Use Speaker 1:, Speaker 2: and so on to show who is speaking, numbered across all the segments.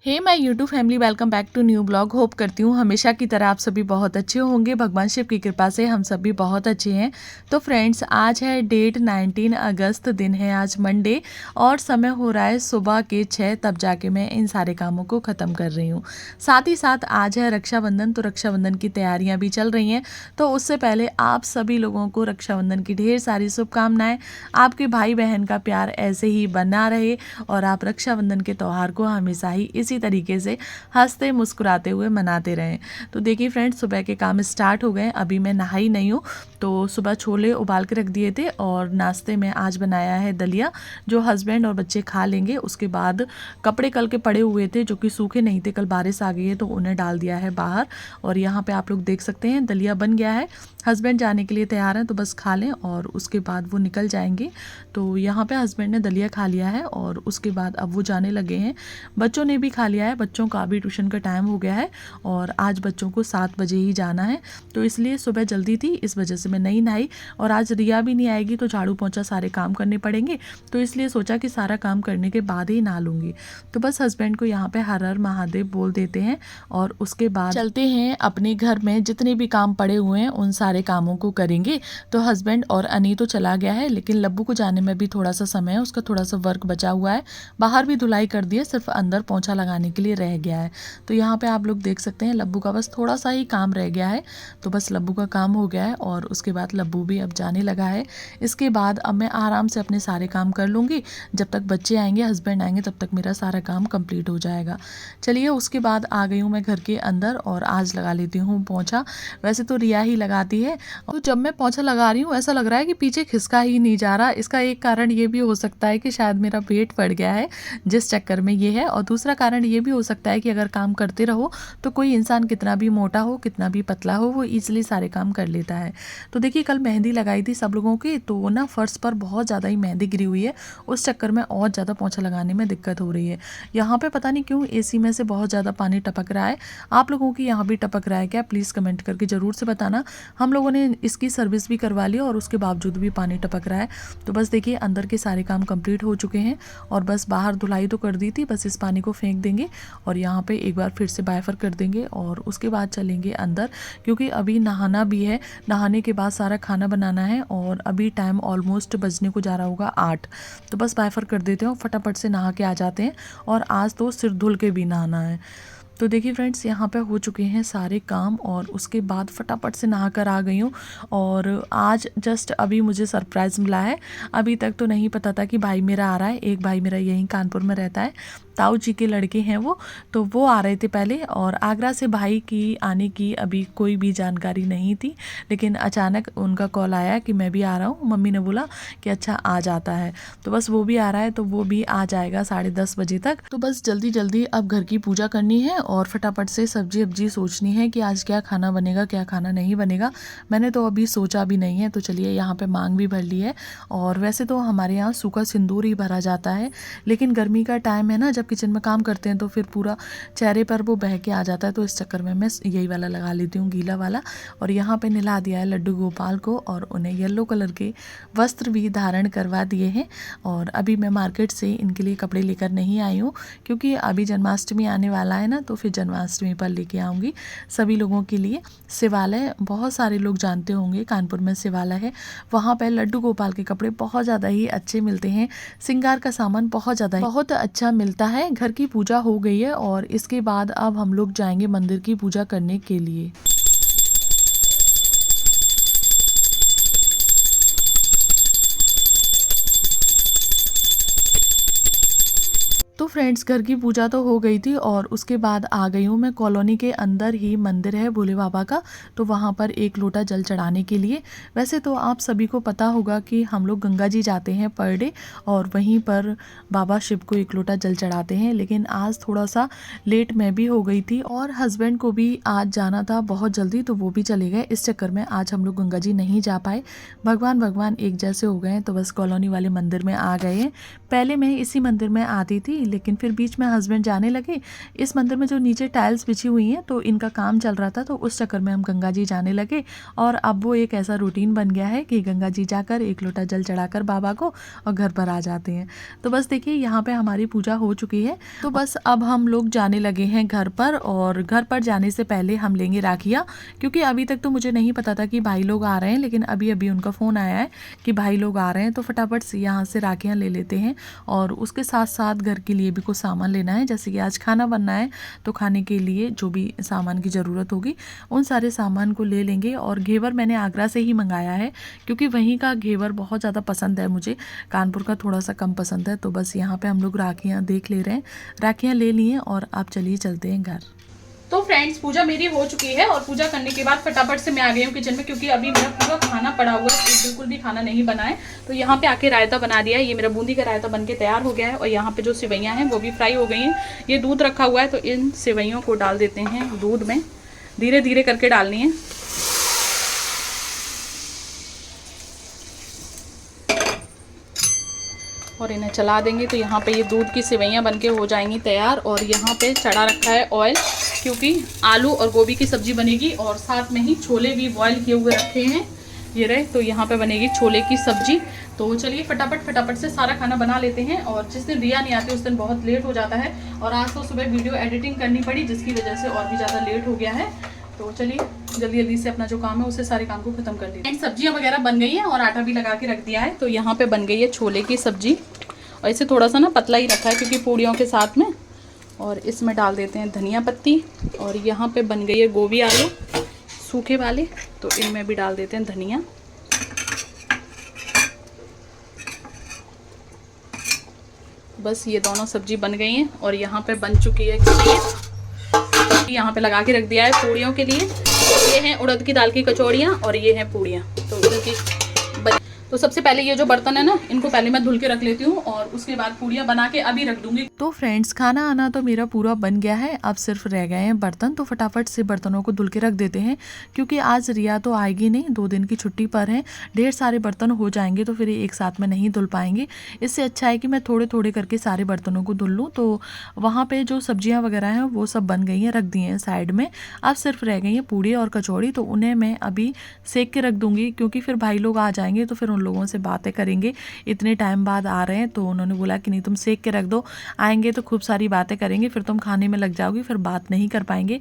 Speaker 1: Hey my YouTube family, welcome back to new blog. Hope करती हूँ हमेशा की तरह आप सभी बहुत अच्छे होंगे। भगवान शिव की कृपा से हम सभी बहुत अच्छे हैं। तो फ्रेंड्स, आज है डेट 19 अगस्त, दिन है आज मंडे और समय हो रहा है सुबह के 6। तब जाके मैं इन सारे कामों को ख़त्म कर रही हूँ। साथ ही साथ आज है रक्षाबंधन, तो रक्षाबंधन की तैयारियाँ भी चल रही हैं। तो उससे पहले आप सभी लोगों को रक्षाबंधन की ढेर सारी शुभकामनाएँ। आपके भाई बहन का प्यार ऐसे ही बना रहे और आप रक्षाबंधन के त्यौहार को हमेशा ही इसी तरीके से हंसते मुस्कुराते हुए मनाते रहें। तो देखिए फ्रेंड्स, सुबह के काम स्टार्ट हो गए। अभी मैं नहाई नहीं हूँ, तो सुबह छोले उबाल के रख दिए थे और नाश्ते में आज बनाया है दलिया, जो हस्बैंड और बच्चे खा लेंगे। उसके बाद कपड़े कल के पड़े हुए थे जो कि सूखे नहीं थे, कल बारिश आ गई है तो उन्हें डाल दिया है बाहर। और यहाँ पे आप लोग देख सकते हैं दलिया बन गया है। हस्बैंड जाने के लिए तैयार हैं, तो बस खा लें और उसके बाद वो निकल जाएंगे। तो यहाँ पे हस्बैंड ने दलिया खा लिया है और उसके बाद अब वो जाने लगे हैं। बच्चों ने भी खा लिया है, बच्चों का भी ट्यूशन का टाइम हो गया है और आज बच्चों को 7 बजे ही जाना है। तो इसलिए सुबह जल्दी थी, इस वजह से मैं नहीं नहाई। और आज रिया भी नहीं आएगी तो झाड़ू पोंछा सारे काम करने पड़ेंगे, तो इसलिए सोचा कि सारा काम करने के बाद ही नहा लूँगी। तो बस हस्बैंड को यहाँ पे हर हर महादेव बोल देते हैं और उसके बाद चलते हैं अपने घर में जितने भी काम पड़े हुए हैं उन सारे कामों को करेंगे। तो हस्बैंड और अनी तो चला गया है, लेकिन लब्बू को जाने में भी थोड़ा सा समय है, उसका थोड़ा सा वर्क बचा हुआ है। बाहर भी धुलाई कर दी है, सिर्फ अंदर पोंछा लगाने के लिए रह गया है। तो यहाँ पे आप लोग देख सकते हैं लब्बू का बस थोड़ा सा ही काम रह गया है। तो बस लब्बू का काम हो गया है और उसके बाद लब्बू भी अब जाने लगा है। इसके बाद अब मैं आराम से अपने सारे काम कर लूँगी। जब तक बच्चे आएंगे, हस्बैंड आएंगे, तब तक मेरा सारा काम कंप्लीट हो जाएगा। चलिए, उसके बाद आ गई हूँ मैं घर के अंदर और आज लगा लेती हूँ पोंछा। वैसे तो रिया ही लगाती है, तो जब मैं पोंछा लगा रही हूँ ऐसा लग रहा है कि पीछे खिसका ही नहीं जा रहा। इसका एक कारण ये भी हो सकता है कि शायद मेरा वेट बढ़ गया है, जिस चक्कर में ये है। और दूसरा कारण ये भी हो सकता है कि अगर काम करते रहो तो कोई इंसान कितना भी मोटा हो, कितना भी पतला हो, वो ईजिली सारे काम कर लेता है। तो देखिए, कल मेहंदी लगाई थी सब लोगों की, तो ना फर्श पर बहुत ज़्यादा ही मेहंदी गिरी हुई है। उस चक्कर में और ज़्यादा पोंछा लगाने में दिक्कत हो रही है। यहाँ पे पता नहीं क्यों एसी में से बहुत ज़्यादा पानी टपक रहा है। आप लोगों की यहाँ भी टपक रहा है क्या? प्लीज़ कमेंट करके ज़रूर से बताना। हम लोगों ने इसकी सर्विस भी करवा ली और उसके बावजूद भी पानी टपक रहा है। तो बस देखिए, अंदर के सारे काम कंप्लीट हो चुके हैं और बस बाहर धुलाई तो कर दी थी, बस इस पानी को फेंक देंगे और यहाँ पे एक बार फिर से बाइफर कर देंगे और उसके बाद चलेंगे अंदर, क्योंकि अभी नहाना भी है। नहाने के बाद सारा खाना बनाना है और अभी टाइम ऑलमोस्ट बजने को जा रहा होगा 8। तो बस बाइफर कर देते हैं और फटाफट से नहा के आ जाते हैं। और आज तो सिर धुल के भी नहाना है। तो देखिए फ्रेंड्स, यहाँ पे हो चुके हैं सारे काम और उसके बाद फटाफट से नहा कर आ गई हूँ। और आज जस्ट अभी मुझे सरप्राइज़ मिला है। अभी तक तो नहीं पता था कि भाई मेरा आ रहा है। एक भाई मेरा यहीं कानपुर में रहता है, ताऊ जी के लड़के हैं वो, तो वो आ रहे थे पहले। और आगरा से भाई की आने की अभी कोई भी जानकारी नहीं थी, लेकिन अचानक उनका कॉल आया कि मैं भी आ रहा हूँ। मम्मी ने बोला कि अच्छा आ जाता है, तो बस वो भी आ रहा है, तो वो भी आ जाएगा 10:30 बजे तक। तो बस जल्दी जल्दी अब घर की पूजा करनी है और फटाफट से सब्जी अब्जी सोचनी है कि आज क्या खाना बनेगा, क्या खाना नहीं बनेगा। मैंने तो अभी सोचा भी नहीं है। तो चलिए, यहाँ पे मांग भी भर ली है। और वैसे तो हमारे यहाँ सूखा सिंदूर ही भरा जाता है, लेकिन गर्मी का टाइम है ना, जब किचन में काम करते हैं तो फिर पूरा चेहरे पर वो बह के आ जाता है। तो इस चक्कर में मैं यही वाला लगा लेती हूँ, गीला वाला। और यहाँ पे नहला दिया है लड्डू गोपाल को और उन्हें येलो कलर के वस्त्र भी धारण करवा दिए हैं। और अभी मैं मार्केट से इनके लिए कपड़े लेकर नहीं आई हूँ, क्योंकि अभी जन्माष्टमी आने वाला है ना, तो फिर जन्माष्टमी पर लेके आऊँगी सभी लोगों के लिए। शिवालय बहुत सारे लोग जानते होंगे, कानपुर में शिवालय है, वहाँ पर लड्डू गोपाल के कपड़े बहुत ज़्यादा ही अच्छे मिलते हैं। श्रृंगार का सामान बहुत अच्छा मिलता है। घर की पूजा हो गई है और इसके बाद अब हम लोग जाएंगे मंदिर की पूजा करने के लिए। तो फ्रेंड्स, घर की पूजा तो हो गई थी और उसके बाद आ गई हूँ मैं। कॉलोनी के अंदर ही मंदिर है भोले बाबा का, तो वहाँ पर एक लोटा जल चढ़ाने के लिए। वैसे तो आप सभी को पता होगा कि हम लोग गंगा जी जाते हैं पर डे और वहीं पर बाबा शिव को एक लोटा जल चढ़ाते हैं। लेकिन आज थोड़ा सा लेट मैं भी हो गई थी और हस्बैंड को भी आज जाना था बहुत जल्दी, तो वो भी चले गए। इस चक्कर में आज हम लोग गंगा जी नहीं जा पाए। भगवान एक जैसे हो गए हैं, तो बस कॉलोनी वाले मंदिर में आ गए हैं। पहले मैं इसी मंदिर में आती थी, लेकिन फिर बीच में हस्बैंड जाने लगे। इस मंदिर में जो नीचे टाइल्स बिछी हुई हैं तो इनका काम चल रहा था, तो उस चक्कर में हम गंगा जी जाने लगे। और अब वो एक ऐसा रूटीन बन गया है कि गंगा जी जाकर एक लोटा जल चढ़ाकर बाबा को और घर पर आ जाते हैं। तो बस देखिए यहाँ पे हमारी पूजा हो चुकी है। तो बस अब हम लोग जाने लगे हैं घर पर। और घर पर जाने से पहले हम लेंगे राखियाँ, क्योंकि अभी तक तो मुझे नहीं पता था कि भाई लोग आ रहे हैं, लेकिन अभी अभी उनका फ़ोन आया है कि भाई लोग आ रहे हैं। तो फटाफट से यहाँ से राखियाँ ले लेते हैं। और उसके साथ साथ घर के लिए भी कुछ सामान लेना है, जैसे कि आज खाना बनना है तो खाने के लिए जो भी सामान की ज़रूरत होगी उन सारे सामान को ले लेंगे। और घेवर मैंने आगरा से ही मंगाया है, क्योंकि वहीं का घेवर बहुत ज़्यादा पसंद है मुझे, कानपुर का थोड़ा सा कम पसंद है। तो बस यहाँ पे हम लोग राखियाँ देख ले रहे हैं, राखियाँ ले लिए और अब चलिए चलते हैं घर।
Speaker 2: तो फ्रेंड्स पूजा मेरी हो चुकी है और पूजा करने के बाद फटाफट से मैं आ गई हूँ किचन में, क्योंकि अभी मेरा पूरा खाना पड़ा हुआ है, बिल्कुल भी खाना नहीं बना है। तो यहाँ पे आके रायता बना दिया है। ये मेरा बूंदी का रायता बनके तैयार हो गया है। और यहाँ पे जो सेवैयाँ हैं वो भी फ्राई हो गई हैं। ये दूध रखा हुआ है, तो इन सेवैयों को डाल देते हैं दूध में, धीरे धीरे करके डालनी है। और इन्हें चला देंगे। तो यहाँ पे ये दूध की सेवैयाँ बनके हो जाएंगी तैयार। और यहाँ पे चढ़ा रखा है ऑयल, क्योंकि आलू और गोभी की सब्ज़ी बनेगी और साथ में ही छोले भी बॉयल किए हुए रखे हैं ये रहे। तो यहाँ पे बनेगी छोले की सब्ज़ी। तो चलिए फटाफट से सारा खाना बना लेते हैं। और जिस दिन रिया नहीं आती उस दिन बहुत लेट हो जाता है। और आज तो सुबह वीडियो एडिटिंग करनी पड़ी, जिसकी वजह से और भी ज़्यादा लेट हो गया है। तो चलिए जल्दी जल्दी से अपना जो काम है उसे सारे काम को खत्म कर लेते हैं। सब्जियां वगैरह बन गई हैं और आटा भी लगा के रख दिया है। तो यहाँ पे बन गई है छोले की सब्जी। और इसे थोड़ा सा ना पतला ही रखा है क्योंकि पूड़ियों के साथ में। और इसमें डाल देते हैं धनिया पत्ती। और यहाँ पे बन गई है गोभी आलू सूखे वाले, तो इनमें भी डाल देते हैं धनिया। बस ये दोनों सब्जी बन गई हैं। और यहाँ पे बन चुकी है खीर, यहाँ पे लगा के रख दिया है पूड़ियों के लिए। ये हैं उड़द की दाल की कचौड़ियाँ और ये हैं पूड़ियाँ। तो इनकी तो सबसे पहले ये जो बर्तन है ना, इनको पहले मैं धुल के रख लेती हूँ और उसके बाद पूड़ियाँ बना के अभी रख दूंगी।
Speaker 1: तो फ्रेंड्स खाना आना तो मेरा पूरा बन गया है, अब सिर्फ रह गए हैं बर्तन। तो फटाफट से बर्तनों को धुल के रख देते हैं, क्योंकि आज रिया तो आएगी नहीं, 2 दिन की छुट्टी पर है। ढेर सारे बर्तन हो जाएंगे तो फिर एक साथ में नहीं धुल पाएंगे। इससे अच्छा है कि मैं थोड़े थोड़े करके सारे बर्तनों को धुल लूँ। तो वहाँ पर जो सब्जियाँ वगैरह हैं वो सब बन गई हैं, रख दी हैं साइड में। अब सिर्फ रह गई हैं पूड़ी और कचौड़ी, तो उन्हें मैं अभी सेक के रख दूँगी, क्योंकि फिर भाई लोग आ जाएंगे तो फिर उन लोगों से बातें करेंगे। इतने टाइम बाद आ रहे हैं तो उन्होंने बोला कि नहीं तुम सेक के रख दो, आएंगे तो खूब सारी बातें करेंगे, फिर तुम खाने में लग जाओगी, फिर बात नहीं कर पाएंगे।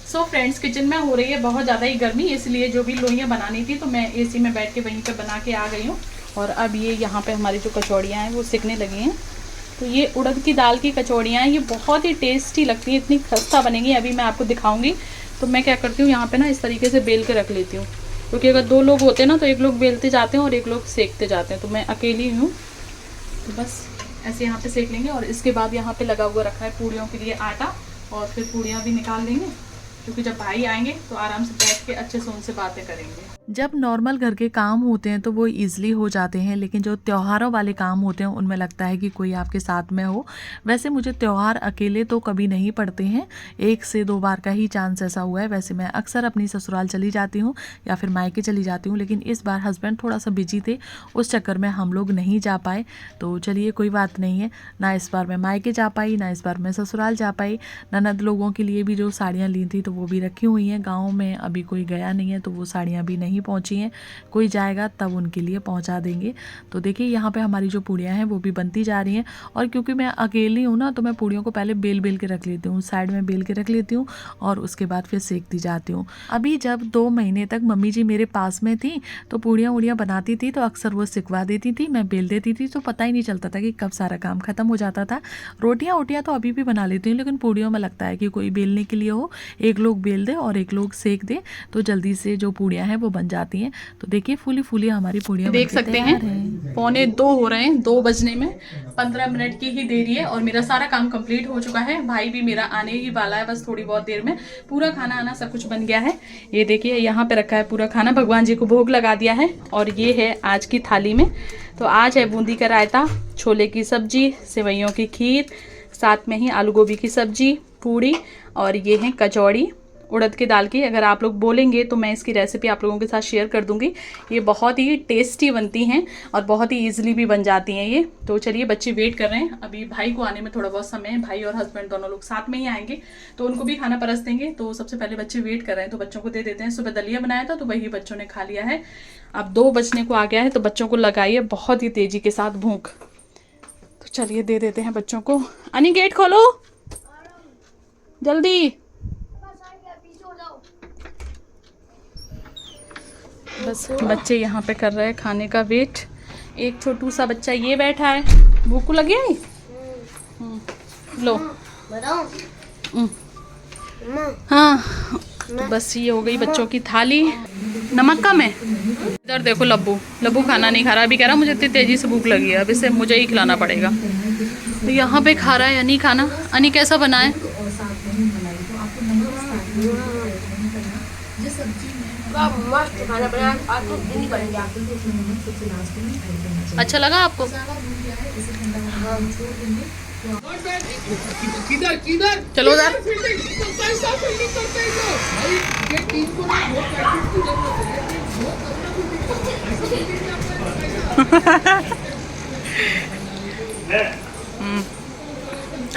Speaker 2: सो फ्रेंड्स किचन में हो रही है बहुत ज़्यादा ही गर्मी, इसलिए जो भी लोइयाँ बनानी थी तो मैं एसी में बैठ के वहीं पे बना के आ गई हूँ। और अब ये यहाँ पे हमारी जो कचौड़ियाँ हैं वो सिकने लगी हैं। तो ये उड़द की दाल की कचौड़ियाँ हैं, ये बहुत ही टेस्टी लगती हैं, इतनी खस्ता बनेंगी, अभी मैं आपको दिखाऊँगी। तो मैं क्या करती हूँ यहाँ पर ना इस तरीके से बेल के रख लेती हूँ, क्योंकि अगर 2 लोग होते हैं ना तो एक लोग बेलते जाते हैं और एक लोग सेकते जाते हैं। तो मैं अकेली हूँ, तो बस ऐसे यहाँ पे सेक लेंगे। और इसके बाद यहाँ पे लगा हुआ रखा है पूड़ियों के लिए आटा, और फिर पूड़ियाँ भी निकाल लेंगे, क्योंकि जब भाई आएंगे तो आराम से बैठ के अच्छे से उनसे बातें करेंगे।
Speaker 1: जब नॉर्मल घर के काम होते हैं तो वो ईजिली हो जाते हैं, लेकिन जो त्योहारों वाले काम होते हैं उनमें लगता है कि कोई आपके साथ में हो। वैसे मुझे त्यौहार अकेले तो कभी नहीं पड़ते हैं, 1 से 2 बार का ही चांस ऐसा हुआ है। वैसे मैं अक्सर अपनी ससुराल चली जाती हूँ या फिर मायके चली जाती हूँ, लेकिन इस बार हस्बैंड थोड़ा सा बिजी थे, उस चक्कर में हम लोग नहीं जा पाए। तो चलिए कोई बात नहीं है, ना इस बार मैं मायके जा पाई, ना इस बार मैं ससुराल जा पाई। ननद लोगों के लिए भी जो साड़ियाँ ली थी तो वो भी रखी हुई हैं गाँव में, अभी कोई गया नहीं है तो वो साड़ियाँ भी नहीं पहुंची हैं, कोई जाएगा तब उनके लिए पहुंचा देंगे। तो देखिए यहाँ पे हमारी जो पूड़ियाँ हैं वो भी बनती जा रही हैं। और क्योंकि मैं अकेली हूँ ना, तो मैं पूड़ियों को पहले बेल के रख लेती हूँ, साइड में बेल के रख लेती हूँ और उसके बाद फिर सेकती जाती हूँ। अभी जब 2 महीने तक मम्मी जी मेरे पास में थी तो पूड़ियाँ उड़ियाँ बनाती थी तो अक्सर वो सिकवा देती थी, मैं बेल देती थी, तो पता ही नहीं चलता था कि कब सारा काम खत्म हो जाता था। रोटियाँ वोटियाँ तो अभी भी बना लेती हूँ, लेकिन पूड़ियों में लगता है कि कोई बेलने के लिए हो, एक लोग बेल दे और एक लोग सेक दे, तो जल्दी से जो पूड़ियाँ हैं वो बन जाती हैं। तो देखिए फूली फूली हमारी पूड़ियाँ
Speaker 2: देख सकते हैं 1:45 हो रहे हैं, 2 बजने में 15 मिनट की ही देरी है और मेरा सारा काम कंप्लीट हो चुका है। भाई भी मेरा आने ही वाला है, बस थोड़ी बहुत देर में। पूरा खाना आना सब कुछ बन गया है। ये देखिए यहाँ पे रखा है पूरा खाना, भगवान जी को भोग लगा दिया है। और ये है आज की थाली में। तो आज है बूंदी का रायता, छोले की सब्जी, सेवैयों की खीर, साथ में ही आलू गोभी की सब्जी, पूड़ी, और ये है कचौड़ी उड़द की दाल की। अगर आप लोग बोलेंगे तो मैं इसकी रेसिपी आप लोगों के साथ शेयर कर दूंगी। ये बहुत ही टेस्टी बनती हैं और बहुत ही ईजिली भी बन जाती हैं ये। तो चलिए, बच्चे वेट कर रहे हैं, अभी भाई को आने में थोड़ा बहुत समय है। भाई और हस्बैंड दोनों लोग साथ में ही आएंगे, तो उनको भी खाना परस देंगे। तो सबसे पहले बच्चे वेट कर रहे हैं, तो बच्चों को दे देते हैं। सुबह दलिया बनाया था तो वही बच्चों ने खा लिया है। अब 2 बजने को आ गया है, तो बच्चों को लगाइए बहुत ही तेजी के साथ भूख। तो चलिए दे देते हैं बच्चों को। अनी गेट खोलो जल्दी। बस बच्चे यहाँ पे कर रहे हैं खाने का वेट। एक छोटू सा बच्चा ये बैठा है। भूख लगी है? लो। हाँ, तो बस ये हो गई बच्चों की थाली। नमक कम है। इधर देखो, लब्बू खाना नहीं खा रहा। अभी कह रहा मुझे इतनी तेजी से भूख लगी है, अब इसे मुझे ही खिलाना पड़ेगा। तो यहाँ पे खा रहा है अनी खाना। अनी कैसा बना है? अच्छा लगा आपको? चलो उधर।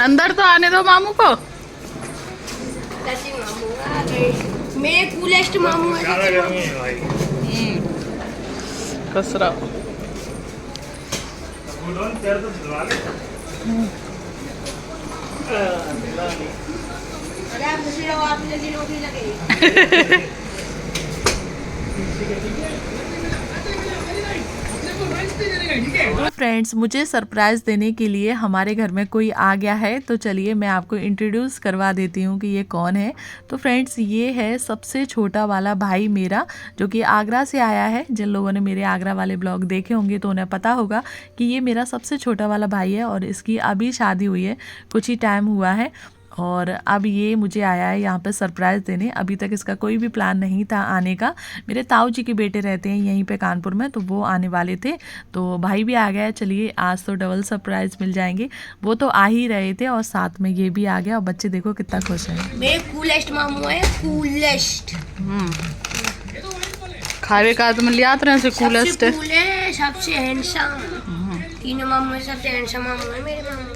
Speaker 2: अंदर तो आने दो मामू को।
Speaker 3: मेरे कूलेस्ट मामू है।
Speaker 2: कसरा।
Speaker 3: अरे आप मुझे रहो, आप मुझे नौकरी लगे।
Speaker 1: फ्रेंड्स, मुझे सरप्राइज़ देने के लिए हमारे घर में कोई आ गया है, तो चलिए मैं आपको इंट्रोड्यूस करवा देती हूँ कि ये कौन है। तो फ्रेंड्स, ये है सबसे छोटा वाला भाई मेरा, जो कि आगरा से आया है। जिन लोगों ने मेरे आगरा वाले ब्लॉग देखे होंगे तो उन्हें पता होगा कि ये मेरा सबसे छोटा वाला भाई है और इसकी अभी शादी हुई है, कुछ ही टाइम हुआ है। और अब ये मुझे आया है यहाँ पे सरप्राइज़ देने। अभी तक इसका कोई भी प्लान नहीं था आने का। मेरे ताऊ जी के बेटे रहते हैं यहीं पे कानपुर में, तो वो आने वाले थे, तो भाई भी आ गया है। चलिए, आज तो डबल सरप्राइज़ मिल जाएंगे। वो तो आ ही रहे थे और साथ में ये भी आ गया, और बच्चे देखो कितना खुश हैं।
Speaker 3: मेरे कूलेस्ट मामू है, कूलेस्ट।
Speaker 2: खावे का तो लिया से कूलेस्ट है।
Speaker 3: कूल है, सबसे हैंडसम। तीनों मामू में सबसे हैंडसम मामू है मेरे मामू।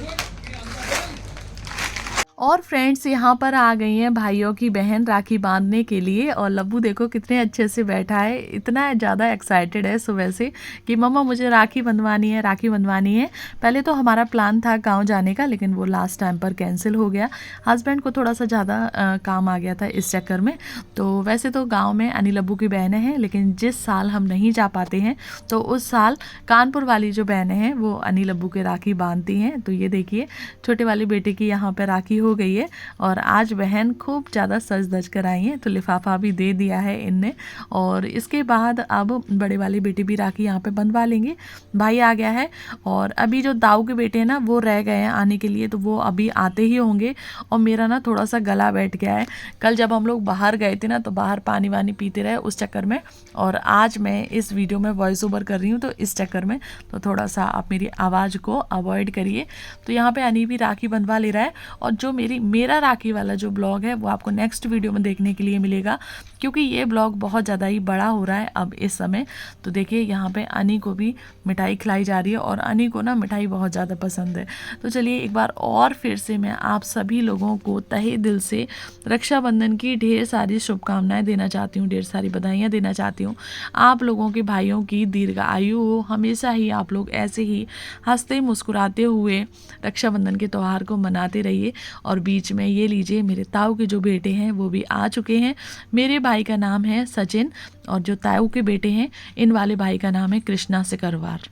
Speaker 1: और फ्रेंड्स, यहाँ पर आ गई हैं भाइयों की बहन राखी बांधने के लिए, और लब्बू देखो कितने अच्छे से बैठा है। इतना ज़्यादा एक्साइटेड है सुबह से कि मम्मा मुझे राखी बंधवानी है, राखी बंधवानी है। पहले तो हमारा प्लान था गांव जाने का, लेकिन वो लास्ट टाइम पर कैंसिल हो गया। हस्बैंड को थोड़ा सा ज़्यादा काम आ गया था इस चक्कर में। तो वैसे तो गाँव में अनी लब्बू की बहनें हैं, लेकिन जिस साल हम नहीं जा पाते हैं तो उस साल कानपुर वाली जो बहनें हैं वो अनी लब्बू के राखी बांधती हैं। तो ये देखिए, छोटे वाले बेटे की यहाँ पर राखी हो गई है, और आज बहन खूब ज़्यादा सज धज कर आई हैं, तो लिफाफा भी दे दिया है इनने। और इसके बाद अब बड़े वाली बेटी भी राखी यहाँ पे बंधवा लेंगे। भाई आ गया है, और अभी जो दाऊ के बेटे हैं ना वो रह गए हैं आने के लिए, तो वो अभी आते ही होंगे। और मेरा ना थोड़ा सा गला बैठ गया है। कल जब हम लोग बाहर गए थे ना, तो बाहर पानी वानी पीते रहे उस चक्कर में, और आज मैं इस वीडियो में वॉइस ओवर कर रही हूँ, तो इस चक्कर में तो थोड़ा सा आप मेरी आवाज़ को अवॉइड करिए। तो यहाँ पे अनी भी राखी बंधवा ले रहा है, और जो मेरा राखी वाला जो ब्लॉग है वो आपको नेक्स्ट वीडियो में देखने के लिए मिलेगा, क्योंकि ये ब्लॉग बहुत ज़्यादा ही बड़ा हो रहा है अब इस समय। तो देखिए, यहाँ पे अनी को भी मिठाई खिलाई जा रही है, और अनी को ना मिठाई बहुत ज़्यादा पसंद है। तो चलिए, एक बार और फिर से मैं आप सभी लोगों को तहे दिल से रक्षाबंधन की ढेर सारी शुभकामनाएं देना चाहती हूँ, ढेर सारी बधाइयाँ देना चाहती हूँ। आप लोगों के भाइयों की दीर्घ आयु हो, हमेशा ही आप लोग ऐसे ही हंसते मुस्कुराते हुए रक्षाबंधन के त्यौहार को मनाते रहिए। और बीच में ये लीजिए, मेरे ताऊ के जो बेटे हैं वो भी आ चुके हैं। मेरे भाई का नाम है सचिन, और जो ताऊ के बेटे हैं इन वाले भाई का नाम है कृष्णा सिकरवार।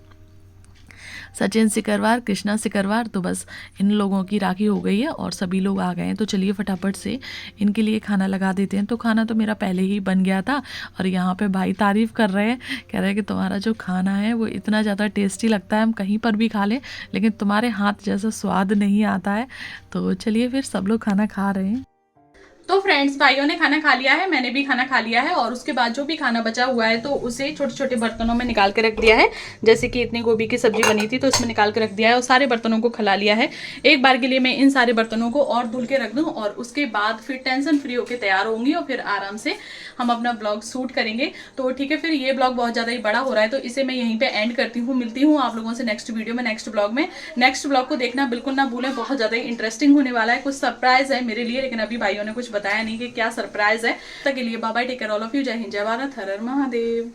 Speaker 1: सचिन सिकरवार, कृष्णा सिकरवार। तो बस इन लोगों की राखी हो गई है और सभी लोग आ गए हैं। तो चलिए फटाफट से इनके लिए खाना लगा देते हैं। तो खाना तो मेरा पहले ही बन गया था, और यहाँ पे भाई तारीफ़ कर रहे हैं, कह रहे हैं कि तुम्हारा जो खाना है वो इतना ज़्यादा टेस्टी लगता है, हम कहीं पर भी खा लें लेकिन तुम्हारे हाथ जैसा स्वाद नहीं आता है। तो चलिए फिर सब लोग खाना खा रहे हैं।
Speaker 2: तो फ्रेंड्स, भाइयों ने खाना खा लिया है, मैंने भी खाना खा लिया है और उसके बाद जो भी खाना बचा हुआ है तो उसे छोटे छोटे बर्तनों में निकाल के रख दिया है। जैसे कि इतनी गोभी की सब्जी बनी थी तो इसमें निकाल के रख दिया है और सारे बर्तनों को खिला लिया है। एक बार के लिए मैं इन सारे बर्तनों को और धुल के रख दूँ और उसके बाद फिर टेंशन फ्री होकर तैयार होंगी और फिर आराम से हम अपना ब्लॉग शूट करेंगे। तो ठीक है, फिर ये ब्लॉग बहुत ज़्यादा ही बड़ा हो रहा है तो इसे मैं यहीं पे एंड करती हूँ। मिलती हूँ आप लोगों से नेक्स्ट वीडियो में, नेक्स्ट ब्लॉग में। नेक्स्ट ब्लॉग को देखना बिल्कुल ना भूलें, बहुत ज़्यादा ही इंटरेस्टिंग होने वाला है। कुछ सरप्राइज है मेरे लिए, लेकिन अभी भाइयों ने कुछ बताया नहीं कि क्या सरप्राइज है। तब तक के लिए bye bye, take care all of you. जय हिंद, जय भारत, हर हर महादेव।